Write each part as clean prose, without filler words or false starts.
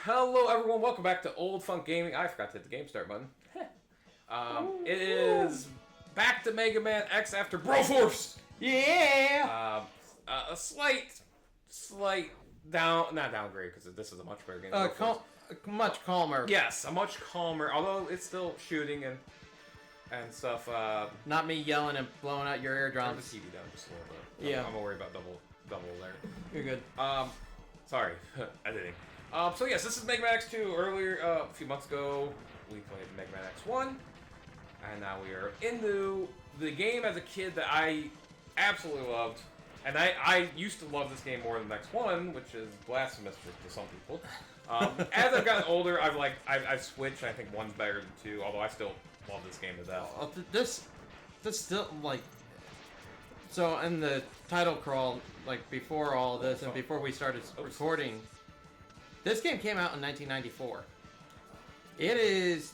Hello everyone, welcome back to Old Funk Gaming. I forgot to hit the game start button. It is back to Mega Man X after Broforce! Yeah! A slight not downgrade, because this is a much better game. Much calmer. Yes, a much calmer, although it's still shooting and stuff. Not me yelling and blowing out your eardrums. Turn the TV down just a little bit. Yeah. I'm gonna worry about double there. You're good. Sorry, editing. So yes, this is Mega Man X2. Earlier, a few months ago, we played Mega Man X1, and now we are into the game as a kid that I absolutely loved. And I used to love this game more than X1, which is blasphemous to some people. As I've gotten older, I've switched. I think one's better than two, although I still love this game to death. This still, like... So, in the title crawl, like, before all of this, and before we started recording... This game came out in 1994. It is...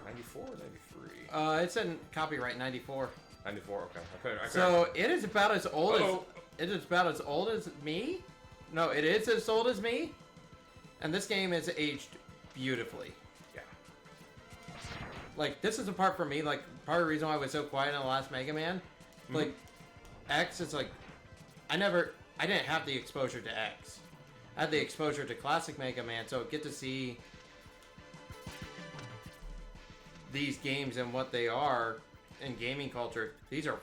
94 or 93? It's in copyright 94. 94, okay. So, it is about as old as... It is about as old as me? No, it is as old as me. And this game is aged beautifully. Yeah. Like, this is the part for me, like, part of the reason why I was so quiet in the last Mega Man. Like, X is like... I didn't have the exposure to X. I had the exposure to classic Mega Man, so get to see these games and what they are in gaming culture. These are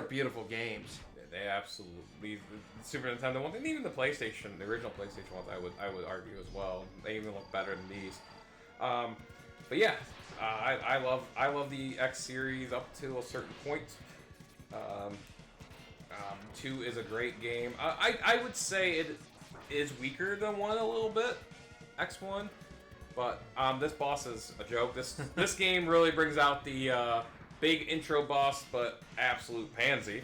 beautiful games. They absolutely, the Super Nintendo ones, and even the PlayStation, the original PlayStation ones, I would argue as well. They even look better than these. But yeah, I love the X series up to a certain point. 2 is a great game. I would say it is weaker than 1 a little bit, X1, but this boss is a joke. This game really brings out the big intro boss, but absolute pansy.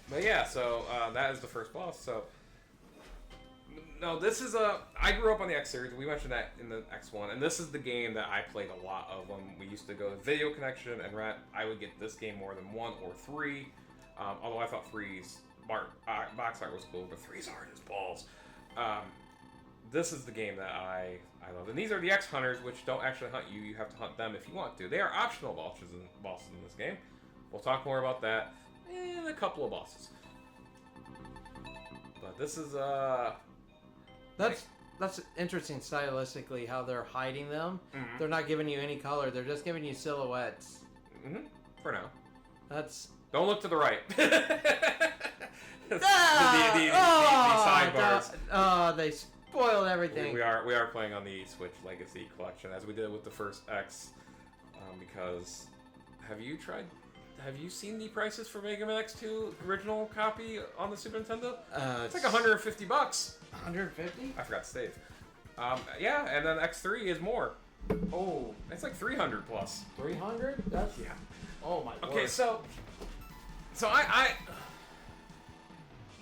But yeah, so that is the first boss. So no, this is I grew up on the X series. We mentioned that in the X1, and this is the game that I played a lot of when we used to go to Video Connection and rent. I would get this game more than 1 or 3. Although I thought 3's box art was cool, but 3's art is balls. This is the game that I love, and these are the X Hunters, which don't actually hunt you. You have to hunt them if you want to. They are optional bosses in this game. We'll talk more about that in a couple of bosses. But this is That's interesting stylistically how they're hiding them. Mm-hmm. They're not giving you any color. They're just giving you silhouettes. Mm-hmm. For now. That's... Don't look to the right. the sidebars. They spoiled everything. We are playing on the Switch Legacy Collection, as we did with the first X. Because have you seen the prices for Mega Man X2 original copy on the Super Nintendo? It's like $150. 150? I forgot to save. Yeah, and then X3 is more. Oh, it's like 300 plus. 300? That's... Yeah. Oh my god. Okay, so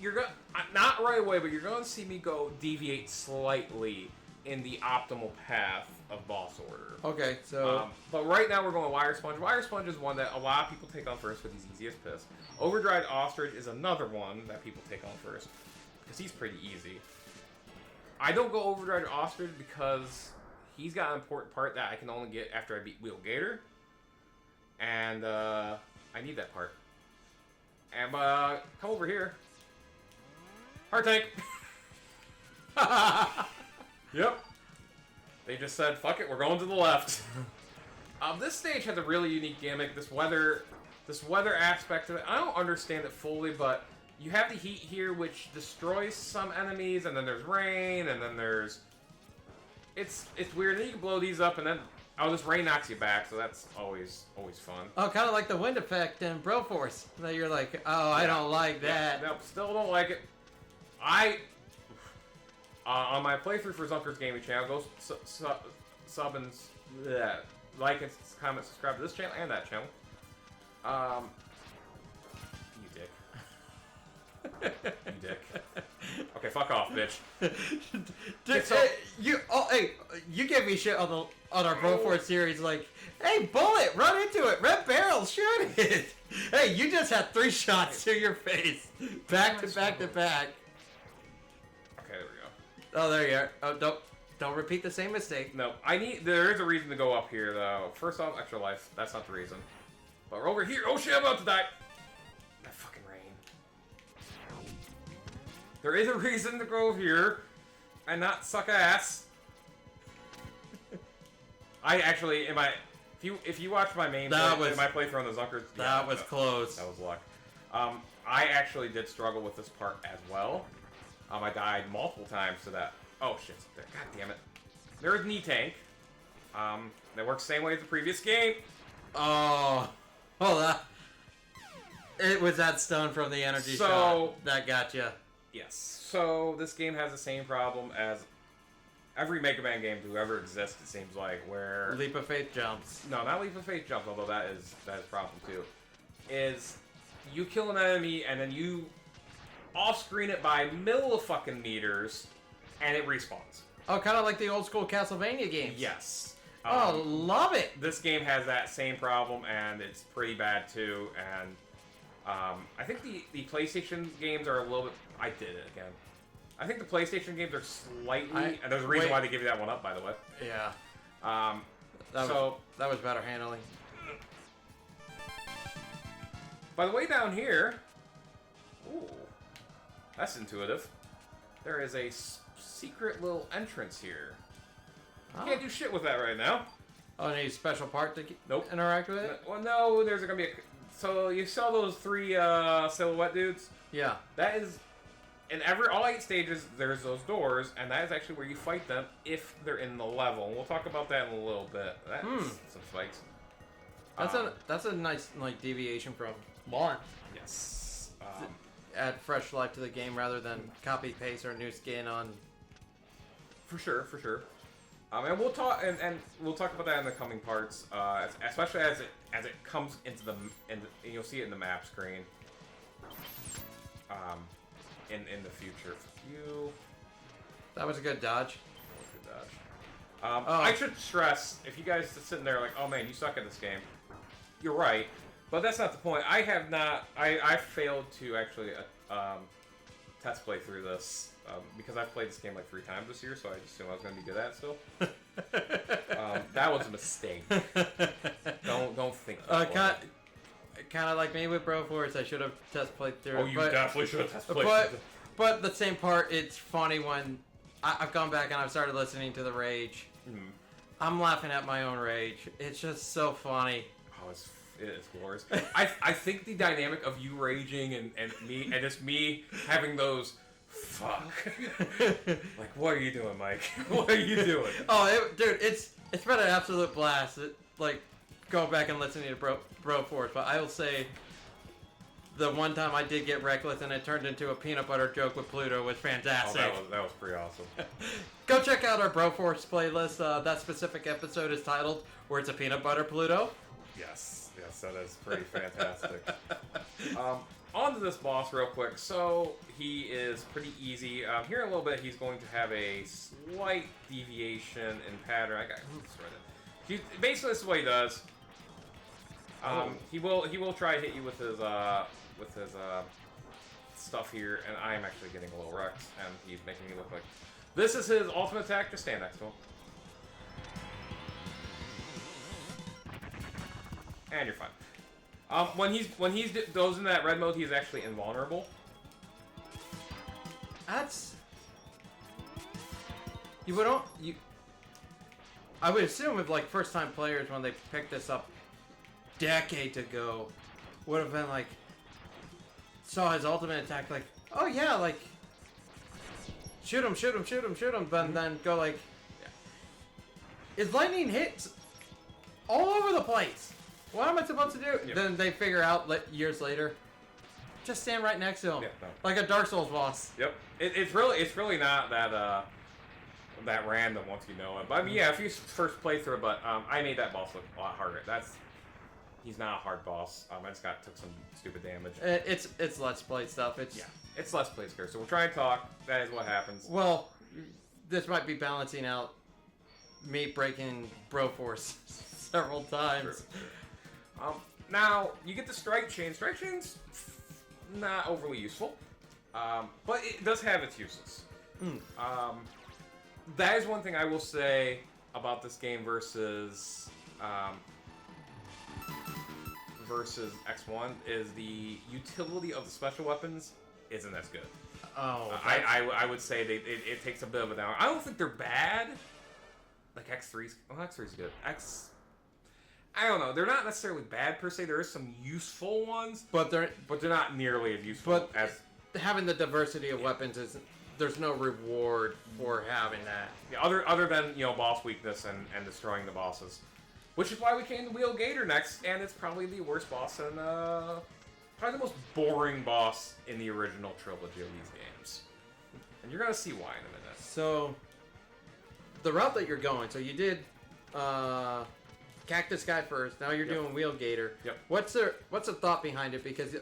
you're going not right away, but you're going to see me deviate slightly in the optimal path of boss order. Okay, so... but right now we're going Wire Sponge. Wire Sponge is one that a lot of people take on first because he's easy as piss. Overdrive Ostrich is another one that people take on first because he's pretty easy. I don't go Overdrive Ostrich because he's got an important part that I can only get after I beat Wheel Gator. And I need that part. And come over here. Heart Tank! Yep. They just said, fuck it, we're going to the left. This stage has a really unique gimmick. This weather aspect of it, I don't understand it fully, but you have the heat here, which destroys some enemies, and then there's rain, and then there's... It's weird. Then you can blow these up, and then... Oh, this rain knocks you back, so that's always fun. Oh, kind of like the wind effect in Broforce. That you're like, oh, I don't like that. Nope, still don't like it. On my playthrough for Zunker's Gaming channel, go sub and like and comment, subscribe to this channel and that channel. You dick. You dick. Okay, fuck off, bitch. You gave me shit on our Broforce series, like, hey, bullet, run into it, red barrel, shoot it. Hey, you just had 3 shots to your face, back to back to back. Okay, there we go. Oh, there you are. Oh, don't repeat the same mistake. No, there is a reason to go up here, though. First off, extra life. That's not the reason. But we're over here. Oh, shit, I'm about to die. That fucking rain. There is a reason to go here and not suck ass. I actually, if you watch my main my playthrough on the Zunkers, that was close. That was luck. I actually did struggle with this part as well. I died multiple times to that. Oh shit! There, god damn it. There's knee tank. That works the same way as the previous game. Oh, it was that stone from the energy shot that got you. Yes. So this game has the same problem as every Mega Man game to ever exist. It seems like where Leap of Faith jumps. No, not Leap of Faith jumps. Although that is a problem too. Is you kill an enemy and then you off-screen it by fucking meters, and it respawns. Oh, kind of like the old school Castlevania games. Yes. Oh, love it. This game has that same problem, and it's pretty bad too. And I think the PlayStation games are a little bit. I did it again. I think the PlayStation games are slightly, and there's a reason why they give you that one up, by the way. Yeah. That was better handling. By the way, down here, ooh, that's intuitive. There is a secret little entrance here. You can't do shit with that right now. Oh, any special part to nope. interact with it? Well, no, there's gonna be a. So you saw those 3 silhouette dudes? Yeah. That is, in all 8 stages, there's those doors, and that is actually where you fight them if they're in the level. And we'll talk about that in a little bit. That's some spikes. That's a nice deviation from 1. Yes. Add fresh life to the game rather than copy paste or new skin on. For sure. And we'll talk and we'll talk about that in the coming parts, especially as it comes into and you'll see it in the map screen. In the future. That was a good dodge. I should stress, if you guys are sitting there like, oh man, you suck at this game, you're right, but that's not the point. I have not. I failed to actually test play through this because I've played this game like 3 times this year, so I just assumed I was going to be good at it still. That was a mistake. Don't think. Kind of like me with Broforce, I should have test played through. Oh, you definitely should have test played. But the same part, it's funny when I've gone back and I've started listening to the rage. Mm-hmm. I'm laughing at my own rage. It's just so funny. Oh, it's glorious. I think the dynamic of you raging and me and just me having those fuck. Like, what are you doing, Mike? What are you doing? Oh, dude, it's been an absolute blast. Going back and listening to Broforce, but I will say the one time I did get reckless and it turned into a peanut butter joke with Pluto was fantastic. Oh, that was pretty awesome. Go check out our Broforce playlist. That specific episode is titled "Where It's a Peanut Butter Pluto." Yes, that is pretty fantastic. On to this boss real quick. So he is pretty easy. Here in a little bit, he's going to have a slight deviation in pattern. Basically, this is what he does. He will try to hit you with his stuff here, and I am actually getting a little wrecked, and he's making me look like this is his ultimate attack. Just stand next to him, and you're fine. When he goes in that red mode, he's actually invulnerable. I would assume if first time players when they picked this up decades ago would have been saw his ultimate attack oh yeah, shoot him, but then go his lightning hits all over the place. What am I supposed to do? Yep. Then they figure out years later, just stand right next to him, like a Dark Souls boss. Yep, it's really not that random once you know it. But I mean, yeah, if you first play through it, but I made that boss look a lot harder. He's not a hard boss. I just took some stupid damage. It's Let's Play stuff. It's Let's Play scared. So we'll try and talk. That is what happens. Well, this might be balancing out me breaking Broforce several times. True. Now you get the strike chain. Strike chain's not overly useful, but it does have its uses. That is one thing I will say about this game versus X1 is the utility of the special weapons isn't as good. Oh, I would say it takes a bit of a down. I don't think they're bad. Like X3's good. I don't know. They're not necessarily bad per se. There is some useful ones, but they're not nearly as useful as having the diversity of weapons is. There's no reward for having that. Yeah, other than boss weakness and destroying the bosses, which is why we came to Wheel Gator next, and it's probably the worst boss and probably the most boring boss in the original trilogy of these games, and you're gonna see why in a minute. So, the route that you're going, so you did Cactus Guy first. Now you're doing Wheel Gator. Yep. What's the thought behind it? Because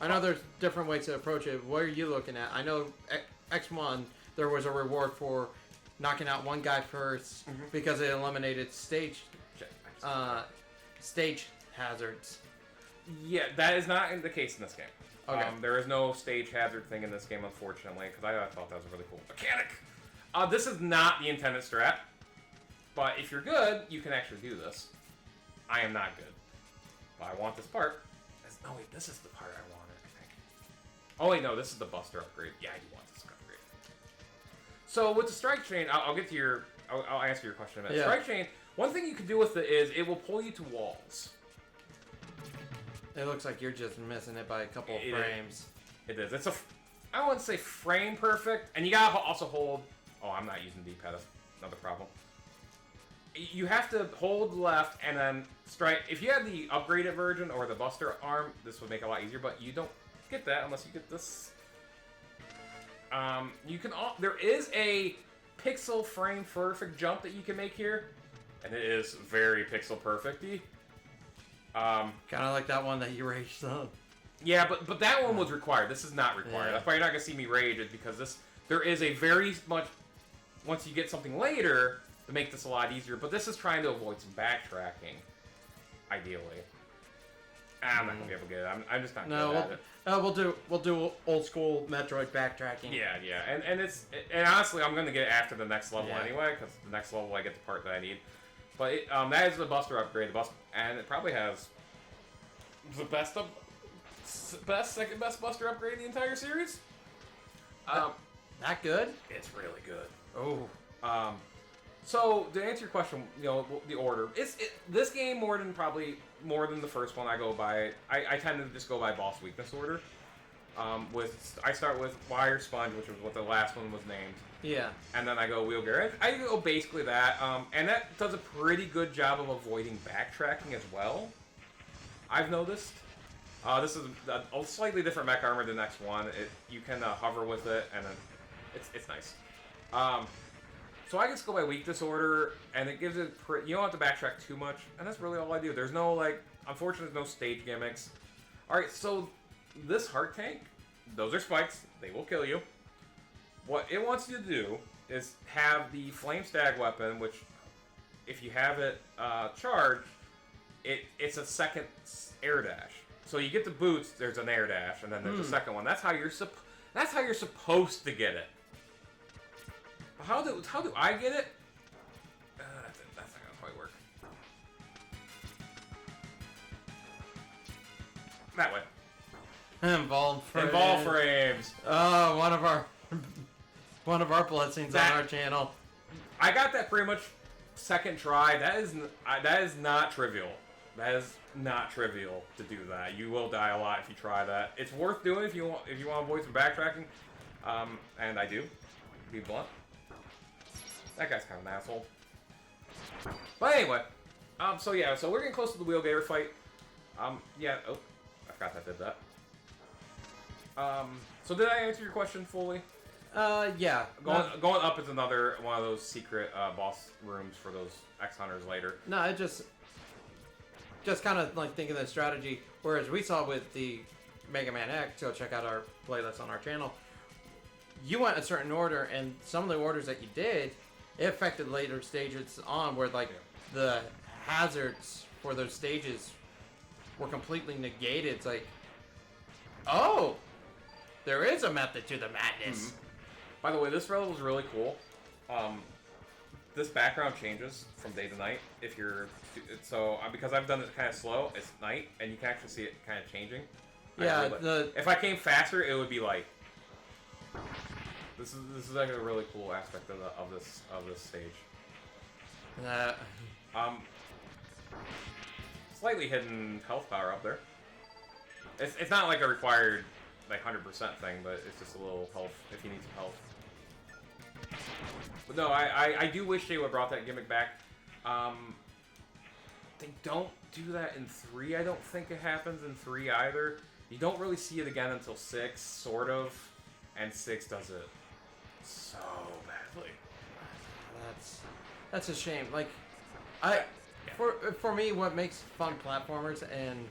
I know there's different ways to approach it. What are you looking at? I know X1, there was a reward for knocking out one guy first because it eliminated stage hazards. Yeah, that is not the case in this game. Okay. There is no stage hazard thing in this game, unfortunately, because I thought that was a really cool mechanic. This is not the intended strat, but if you're good, you can actually do this. I am not good, but I want this part. Oh wait, this is the part I wanted, I think. Oh wait, no, this is the Buster upgrade. Yeah, I do want this upgrade. So with the Strike Chain, I'll get to your... I'll answer your question in a minute. Yeah. Strike Chain, one thing you can do with it is it will pull you to walls. It looks like you're just missing it by a couple of frames. It is. It's I wouldn't say frame perfect, and you gotta also hold... Oh, I'm not using D-pad, that's another problem. You have to hold left and then strike. If you had the upgraded version or the Buster arm, this would make it a lot easier, but you don't get that unless you get this. You can... There is a pixel frame perfect jump that you can make here, and it is very pixel perfect-y. Kind of like that one that you raged on. Yeah, but that one was required. This is not required. Yeah. That's why you're not going to see me rage it, because there is a very much... Once you get something later... to make this a lot easier, but this is trying to avoid some backtracking, ideally. I'm not gonna be able to get it. I'm just not good at it. We'll do old school Metroid backtracking. Yeah, and honestly, I'm gonna get it after the next level Yeah. anyway, because the next level I get the part that I need. But that is the Buster upgrade, and it probably has the second best Buster upgrade in the entire series. That good? It's really good. Oh. So to answer your question, the order. This game more than the first one I go by. I tend to just go by boss weakness order. I start with Wire Sponge, which was what the last one was named. Yeah. And then I go Wheel Gear. I go basically that. And that does a pretty good job of avoiding backtracking as well. I've noticed. This is a slightly different mech armor than X1. You can hover with it, and then it's nice. So I just go by weak disorder, and it gives it... You don't have to backtrack too much, and that's really all I do. There's no, unfortunately, there's no stage gimmicks. Alright, so this heart tank, those are spikes. They will kill you. What it wants you to do is have the flame stag weapon, which, if you have it charged, it's a second air dash. So you get the boots, there's an air dash, and then there's a second one. That's how you're supposed to get it. How do I get it? That's not gonna quite work. That way. Involved frames. Oh, one of our blessings on our channel. I got that pretty much second try. That is not trivial. That is not trivial to do that. You will die a lot if you try that. It's worth doing if you want to avoid some backtracking. And I do. Be blunt. That guy's kind of an asshole. But anyway, so we're getting close to the Wheel Gator fight. Yeah, oh, I forgot that I did that. So did I answer your question fully? Yeah. Going up is another one of those secret boss rooms for those X Hunters later. No, it just kind of like thinking the strategy. Whereas we saw with the Mega Man X, go check out our playlist on our channel. You went a certain order, and some of the orders that you did, it affected later stages on where the hazards for those stages were completely negated. It's like, oh, there is a method to the madness. By the way, this level is really cool. This background changes from day to night. If you're because I've done it kind of slow, it's night, and you can actually see it kind of changing. Yeah, if I came faster, it would be like this is like a really cool aspect of this stage. Slightly hidden health power up there. It's not like a required like 100% thing, but it's just a little health if you need some health. But no, I do wish they would have brought that gimmick back. They don't do that in 3. I don't think it happens in 3 either. You don't really see it again until 6, sort of, and 6 does it so badly. That's a shame. Like, for me, what makes fun platformers and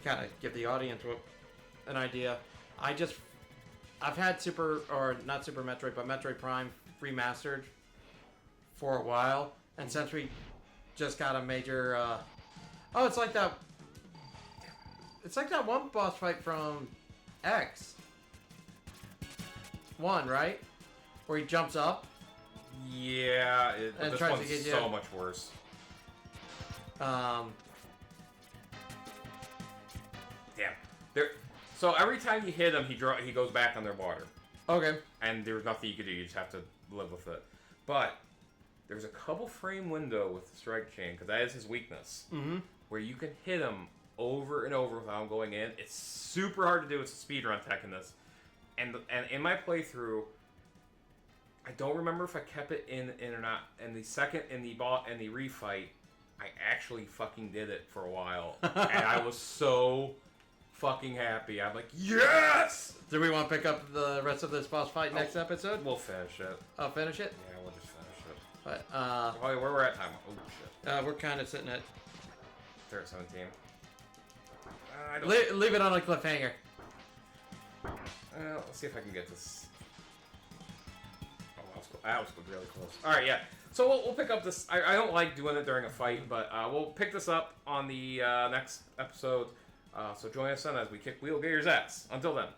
kind of give the audience an idea, I've had not Super Metroid, but Metroid Prime remastered for a while, and since we just got a major, it's like that one boss fight from X. 1, right? Where he jumps up. Yeah, but this tries one's to get so much worse. Um, Damn. So every time you hit him, he goes back underwater. Okay. And there's nothing you can do. You just have to live with it. But there's a couple frame window with the strike chain, because that is his weakness, where you can hit him over and over without him going in. It's super hard to do. It's a speedrun tech in this. And in my playthrough, I don't remember if I kept it in or not. And the second in the refight, I actually fucking did it for a while, and I was so fucking happy. I'm like, yes! Do we want to pick up the rest of this boss fight next episode? We'll finish it. I'll finish it? Yeah, we'll just finish it. But, where we're at time. Oh, shit. we're kind of sitting at... They're at 17. Leave it on a cliffhanger. Let's see if I can get this. Oh, that was really close. Alright, yeah. So we'll pick up this. I don't like doing it during a fight, but we'll pick this up on the next episode. So join us then as we kick Wheel Gator's ass. Until then.